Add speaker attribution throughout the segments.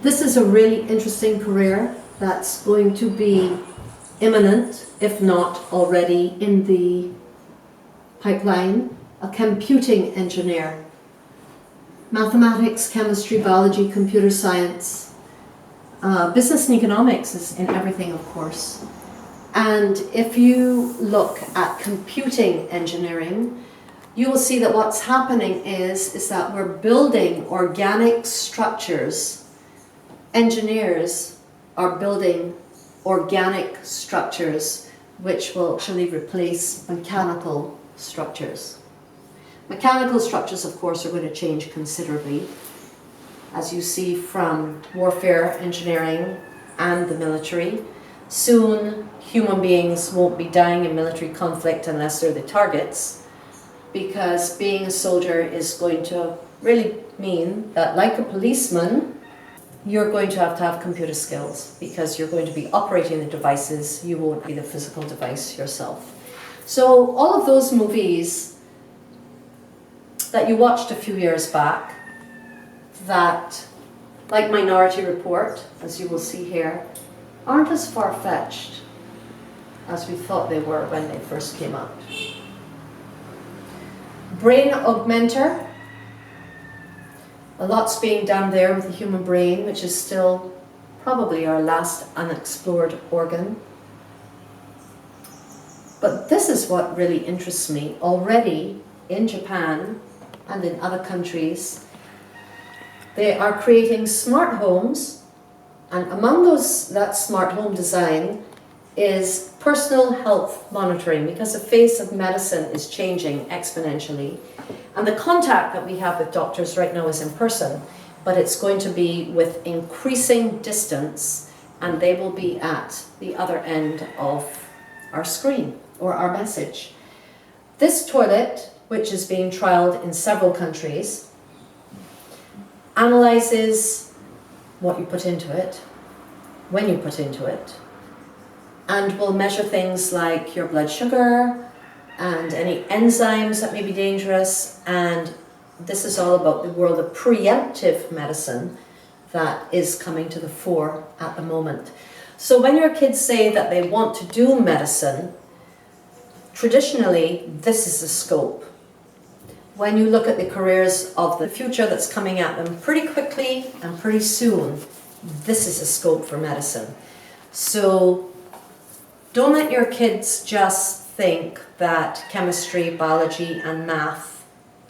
Speaker 1: This is a really interesting career that's going to be imminent, if not already in the pipeline. A computing engineer. Mathematics, chemistry, biology, computer science. Business and economics is in everything, of course. And if you look at computing engineering, you will see that what's happening is that we're building organic structures. Engineers are building organic structures which will actually replace mechanical structures. Mechanical structures, of course, are going to change considerably, as you see from warfare engineering and the military. Soon, human beings won't be dying in military conflict unless they're the targets, because being a soldier is going to really mean that, like a policeman, you're going to have computer skills, because you're going to be operating the devices. You won't be the physical device yourself. So all of those movies that you watched a few years back, that, like Minority Report, as you will see here, aren't as far-fetched as we thought they were when they first came out. Brain augmenter. A lot's being done there with the human brain, which is still probably our last unexplored organ. But this is what really interests me. Already in Japan and in other countries, they are creating smart homes, and among that smart home design is personal health monitoring, because the face of medicine is changing exponentially. And the contact that we have with doctors right now is in person, but it's going to be with increasing distance, and they will be at the other end of our screen or our message. This toilet, which is being trialed in several countries, analyzes what you put into it, when you put into it, and will measure things like your blood sugar and any enzymes that may be dangerous. And this is all about the world of preemptive medicine that is coming to the fore at the moment. So when your kids say that they want to do medicine, traditionally this is the scope. When you look at the careers of the future that's coming at them pretty quickly and pretty soon, this is the scope for medicine. So don't let your kids just think that chemistry, biology, and math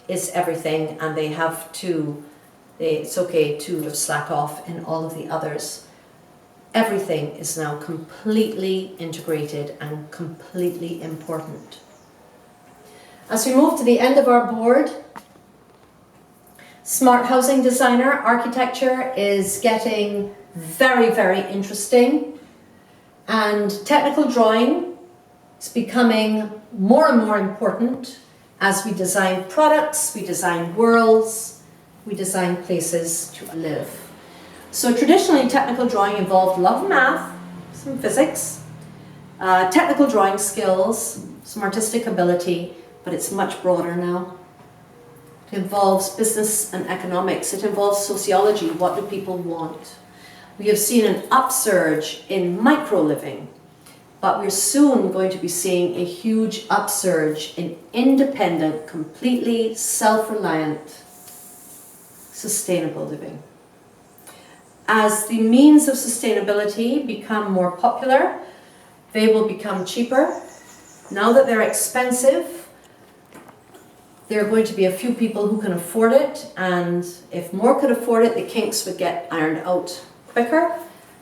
Speaker 1: is everything, and it's okay to slack off in all of the others. Everything is now completely integrated and completely important. As we move to the end of our board, smart housing designer, architecture is getting very, very interesting. And technical drawing is becoming more and more important as we design products, we design worlds, we design places to live. So traditionally, technical drawing involved a lot of math, some physics, technical drawing skills, some artistic ability, but it's much broader now. It involves business and economics. It involves sociology. What do people want? We have seen an upsurge in micro-living, but we're soon going to be seeing a huge upsurge in independent, completely self-reliant, sustainable living. As the means of sustainability become more popular, they will become cheaper. Now that they're expensive, there are going to be a few people who can afford it, and if more could afford it, the kinks would get ironed out quicker.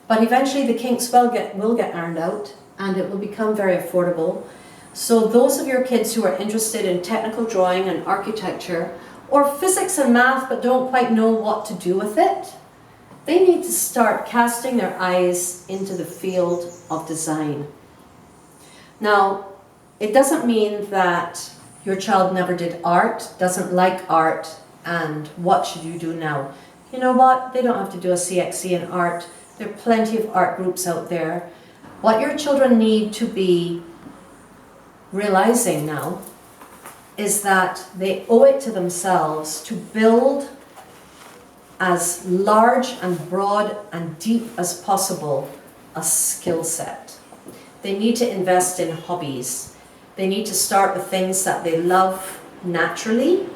Speaker 1: But eventually the kinks will get ironed out, and it will become very affordable. So those of your kids who are interested in technical drawing and architecture, or physics and math but don't quite know what to do with it, they need to start casting their eyes into the field of design. Now, it doesn't mean that your child never did art, doesn't like art, and what should you do now? You know what? They don't have to do a CXC in art. There are plenty of art groups out there. What your children need to be realizing now is that they owe it to themselves to build as large and broad and deep as possible a skill set. They need to invest in hobbies. They need to start with things that they love naturally,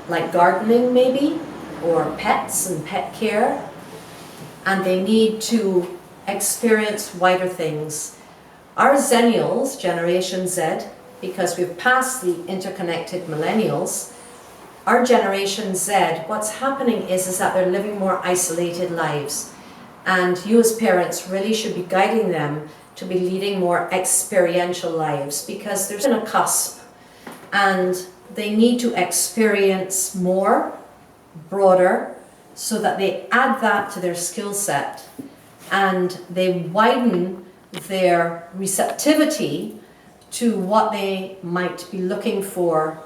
Speaker 1: like gardening maybe, or pets and pet care. And they need to experience wider things. Our Zennials, Generation Z, because we've passed the interconnected millennials, our Generation Z, what's happening is that they're living more isolated lives. And you as parents really should be guiding them to be leading more experiential lives, because there's a cusp and they need to experience more, broader, so that they add that to their skill set and they widen their receptivity to what they might be looking for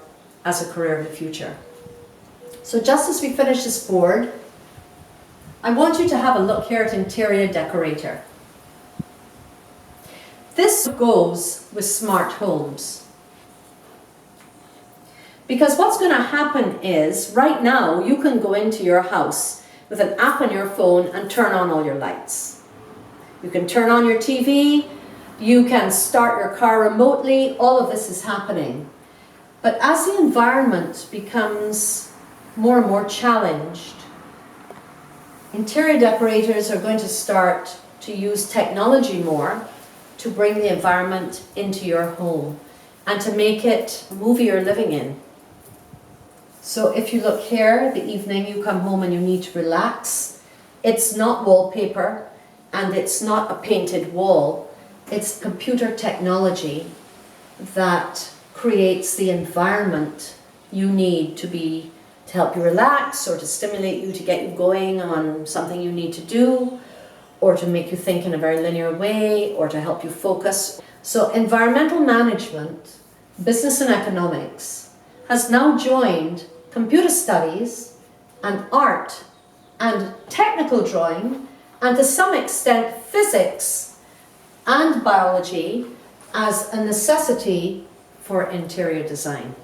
Speaker 1: as a career in the future. So just as we finish this board, I want you to have a look here at interior decorator. This goes with smart homes. Because what's going to happen is, right now, you can go into your house with an app on your phone and turn on all your lights. You can turn on your TV, you can start your car remotely, all of this is happening. But as the environment becomes more and more challenged, interior decorators are going to start to use technology more to bring the environment into your home and to make it a movie you're living in. So if you look here, the evening you come home and you need to relax, it's not wallpaper and it's not a painted wall, it's computer technology that creates the environment you need to help you relax, or to stimulate you, to get you going on something you need to do, or to make you think in a very linear way, or to help you focus. So environmental management, business and economics, has now joined computer studies and art and technical drawing, and to some extent physics and biology as a necessity for interior design.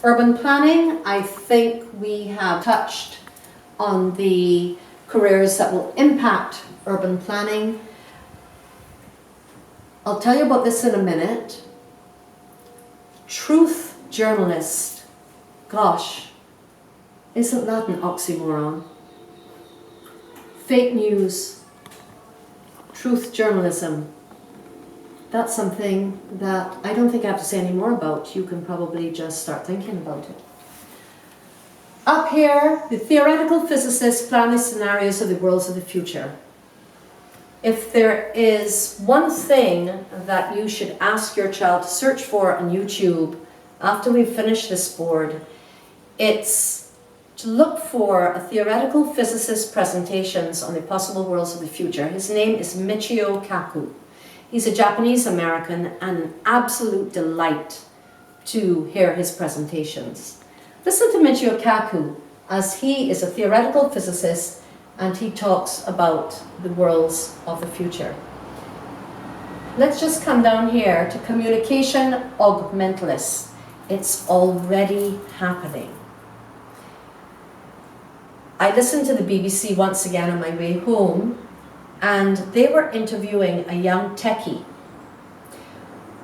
Speaker 1: Urban planning, I think we have touched on the careers that will impact urban planning. I'll tell you about this in a minute. Truth journalist. Gosh, isn't that an oxymoron? Fake news, truth journalism. That's something that I don't think I have to say any more about. You can probably just start thinking about it. Up here, the theoretical physicists plan the scenarios of the worlds of the future. If there is one thing that you should ask your child to search for on YouTube after we finish this board, it's to look for a theoretical physicist presentations on the possible worlds of the future. His name is Michio Kaku. He's a Japanese American and an absolute delight to hear his presentations. Listen to Michio Kaku, as he is a theoretical physicist and he talks about the worlds of the future. Let's just come down here to communication augmentalists. It's already happening. I listened to the BBC once again on my way home, and they were interviewing a young techie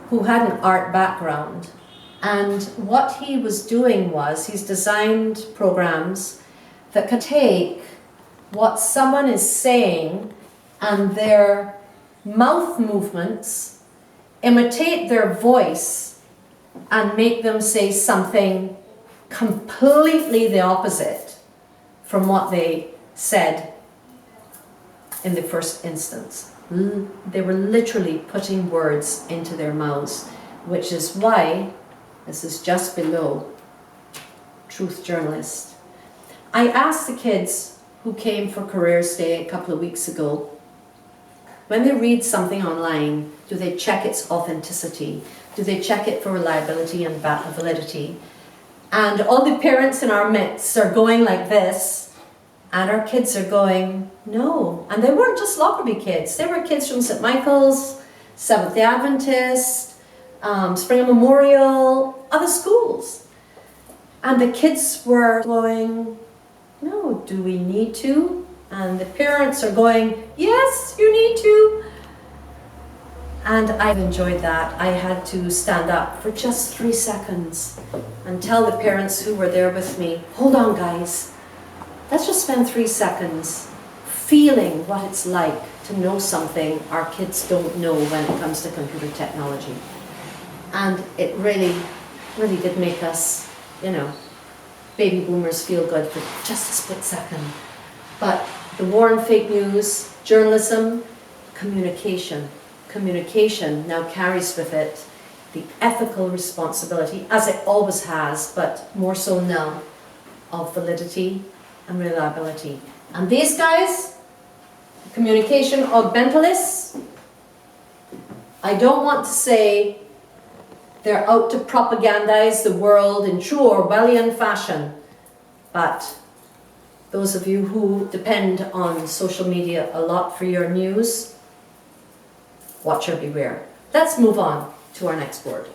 Speaker 1: who had an art background. And what he was doing was, he's designed programs that can take what someone is saying and their mouth movements, imitate their voice, and make them say something completely the opposite from what they said in the first instance. They were literally putting words into their mouths, which is why this is just below Truth Journalist. I asked the kids who came for Careers Day a couple of weeks ago, when they read something online, do they check its authenticity? Do they check it for reliability and validity? And all the parents in our midst are going like this, and our kids are going, no. And they weren't just Lockerbie kids. They were kids from St. Michael's, Seventh-day Adventist, Springer Memorial, other schools. And the kids were going, no, do we need to? And the parents are going, yes, you need to. And I've enjoyed that. I had to stand up for just 3 seconds and tell the parents who were there with me, hold on guys, let's just spend 3 seconds feeling what it's like to know something our kids don't know when it comes to computer technology. And it really, really did make us, you know, baby boomers feel good for just a split second. But the war on fake news, journalism, communication. Communication now carries with it the ethical responsibility, as it always has, but more so now, of validity and reliability. And these guys, communication augmentalists, I don't want to say they're out to propagandize the world in true Orwellian fashion, but those of you who depend on social media a lot for your news, watch or beware. Let's move on to our next board.